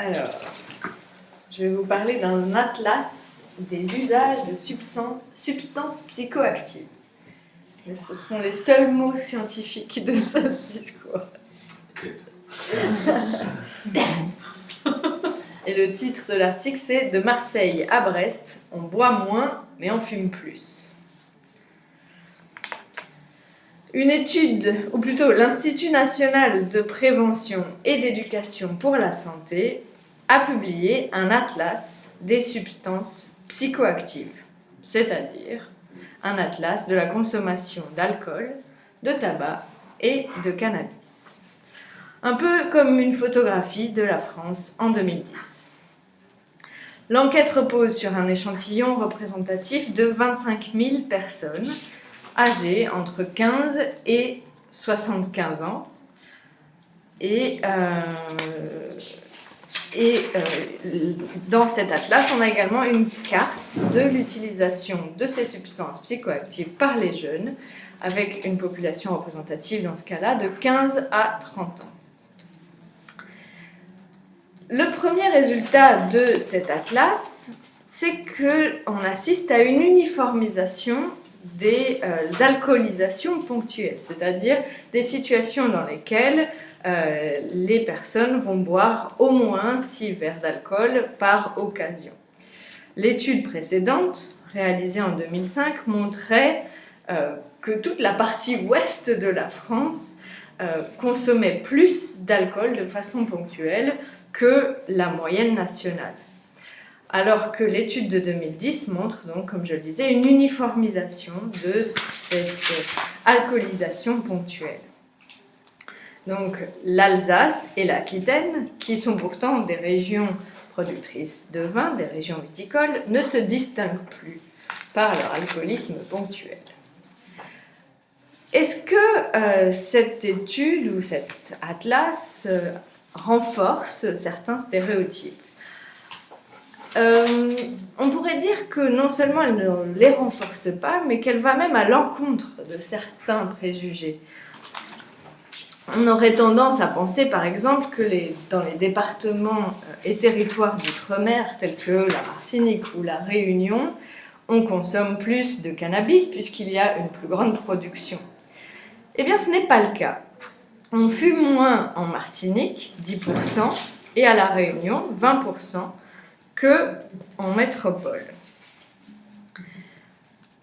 Alors, je vais vous parler d'un atlas des usages de substances psychoactives. Mais ce seront les seuls mots scientifiques de ce discours. Et le titre de l'article, c'est « De Marseille à Brest, on boit moins, mais on fume plus ». Une étude, ou plutôt l'Institut national de prévention et d'éducation pour la santé, a publié un atlas des substances psychoactives, c'est-à-dire un atlas de la consommation d'alcool, de tabac et de cannabis. Un peu comme une photographie de la France en 2010. L'enquête repose sur un échantillon représentatif de 25 000 personnes âgées entre 15 et 75 ans. Dans cet atlas, on a également une carte de l'utilisation de ces substances psychoactives par les jeunes, avec une population représentative dans ce cas-là de 15 à 30 ans. Le premier résultat de cet atlas, c'est qu'on assiste à une uniformisation des alcoolisations ponctuelles, c'est-à-dire des situations dans lesquelles les personnes vont boire au moins 6 verres d'alcool par occasion. L'étude précédente, réalisée en 2005, montrait que toute la partie ouest de la France consommait plus d'alcool de façon ponctuelle que la moyenne nationale. Alors que l'étude de 2010 montre donc, comme je le disais, une uniformisation de cette alcoolisation ponctuelle. Donc l'Alsace et l'Aquitaine, qui sont pourtant des régions productrices de vin, des régions viticoles, ne se distinguent plus par leur alcoolisme ponctuel. Est-ce que cette étude ou cet atlas renforce certains stéréotypes ? On pourrait dire que non seulement elle ne les renforce pas, mais qu'elle va même à l'encontre de certains préjugés. On aurait tendance à penser, par exemple, que dans les départements et territoires d'outre-mer, tels que la Martinique ou la Réunion, on consomme plus de cannabis puisqu'il y a une plus grande production. Eh bien, ce n'est pas le cas. On fume moins en Martinique, 10%, et à La Réunion, 20%, qu'en métropole.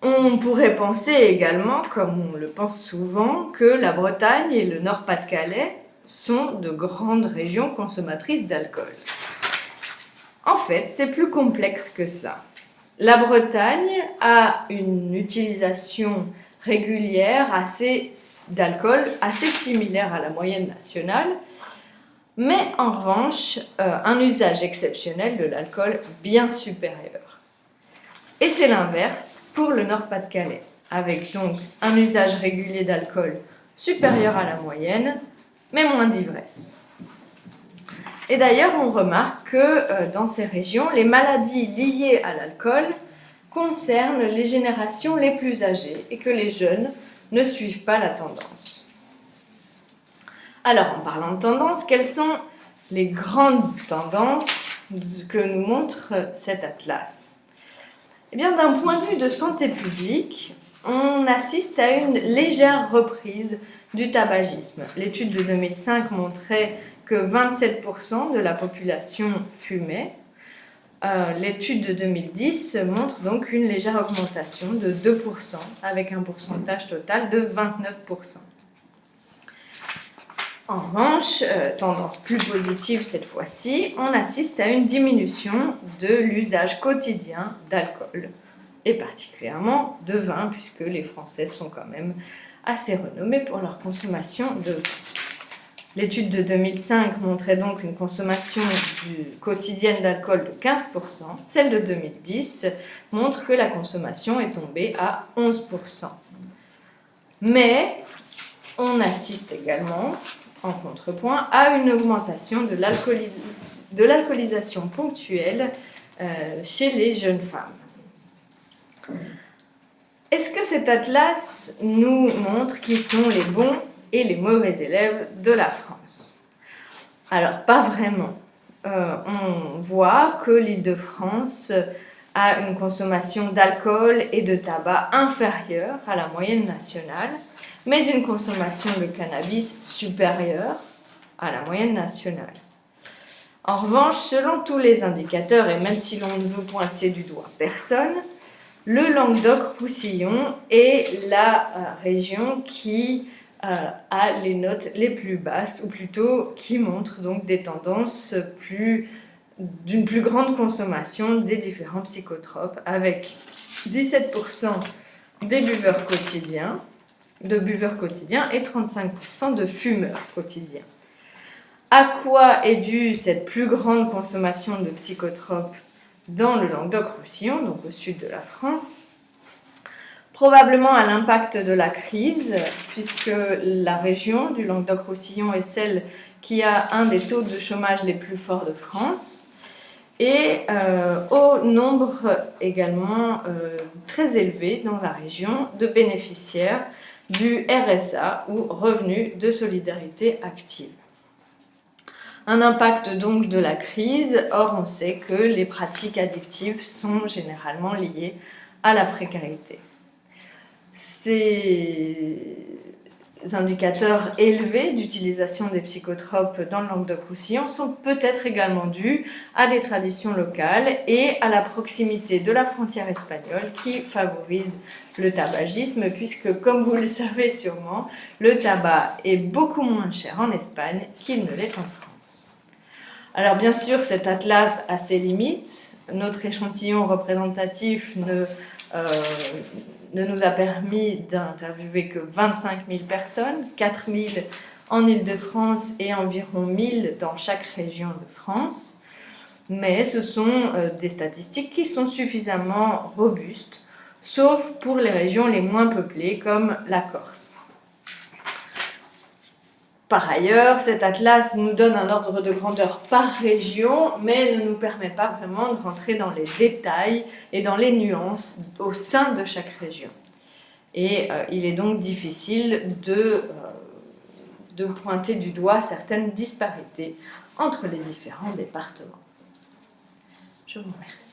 On pourrait penser également, comme on le pense souvent, que la Bretagne et le Nord-Pas-de-Calais sont de grandes régions consommatrices d'alcool. En fait, c'est plus complexe que cela. La Bretagne a une utilisation régulière d'alcool assez similaire à la moyenne nationale, mais en revanche, un usage exceptionnel de l'alcool bien supérieur. Et c'est l'inverse pour le Nord-Pas-de-Calais, avec donc un usage régulier d'alcool supérieur à la moyenne, mais moins d'ivresse. Et d'ailleurs, on remarque que dans ces régions, les maladies liées à l'alcool concernent les générations les plus âgées et que les jeunes ne suivent pas la tendance. Alors, en parlant de tendance, quelles sont les grandes tendances que nous montre cet atlas ? Eh bien, d'un point de vue de santé publique, on assiste à une légère reprise du tabagisme. L'étude de 2005 montrait que 27% de la population fumait. L'étude de 2010 montre donc une légère augmentation de 2%, avec un pourcentage total de 29%. En revanche, tendance plus positive cette fois-ci, on assiste à une diminution de l'usage quotidien d'alcool, et particulièrement de vin, puisque les Français sont quand même assez renommés pour leur consommation de vin. L'étude de 2005 montrait donc une consommation quotidienne d'alcool de 15%, celle de 2010 montre que la consommation est tombée à 11%. Mais on assiste également, en contrepoint, à une augmentation de l'alcoolisation ponctuelle chez les jeunes femmes. Est-ce que cet atlas nous montre qui sont les bons et les mauvais élèves de la France ? Alors, pas vraiment. on voit que l'Île-de-France a une consommation d'alcool et de tabac inférieure à la moyenne nationale, mais une consommation de cannabis supérieure à la moyenne nationale. En revanche, selon tous les indicateurs, et même si l'on ne veut pointer du doigt personne, le Languedoc-Roussillon est la région qui a les notes les plus basses, ou plutôt qui montre donc des tendances d'une plus grande consommation des différents psychotropes, avec 17% des buveurs quotidiens et 35% de fumeurs quotidiens. À quoi est due cette plus grande consommation de psychotropes dans le Languedoc-Roussillon, donc au sud de la France? Probablement à l'impact de la crise, puisque la région du Languedoc-Roussillon est celle qui a un des taux de chômage les plus forts de France, et au nombre également très élevé dans la région de bénéficiaires du RSA ou Revenu de Solidarité Active. Un impact donc de la crise, or on sait que les pratiques addictives sont généralement liées à la précarité. Ces indicateurs élevés d'utilisation des psychotropes dans le Languedoc-Roussillon sont peut-être également dus à des traditions locales et à la proximité de la frontière espagnole qui favorise le tabagisme, puisque, comme vous le savez sûrement, le tabac est beaucoup moins cher en Espagne qu'il ne l'est en France. Alors bien sûr, cet atlas a ses limites. Notre échantillon représentatif ne nous a permis d'interviewer que 25 000 personnes, 4 000 en Île-de-France et environ 1 000 dans chaque région de France. Mais ce sont des statistiques qui sont suffisamment robustes, sauf pour les régions les moins peuplées comme la Corse. Par ailleurs, cet atlas nous donne un ordre de grandeur par région, mais ne nous permet pas vraiment de rentrer dans les détails et dans les nuances au sein de chaque région. Et il est donc difficile de pointer du doigt certaines disparités entre les différents départements. Je vous remercie.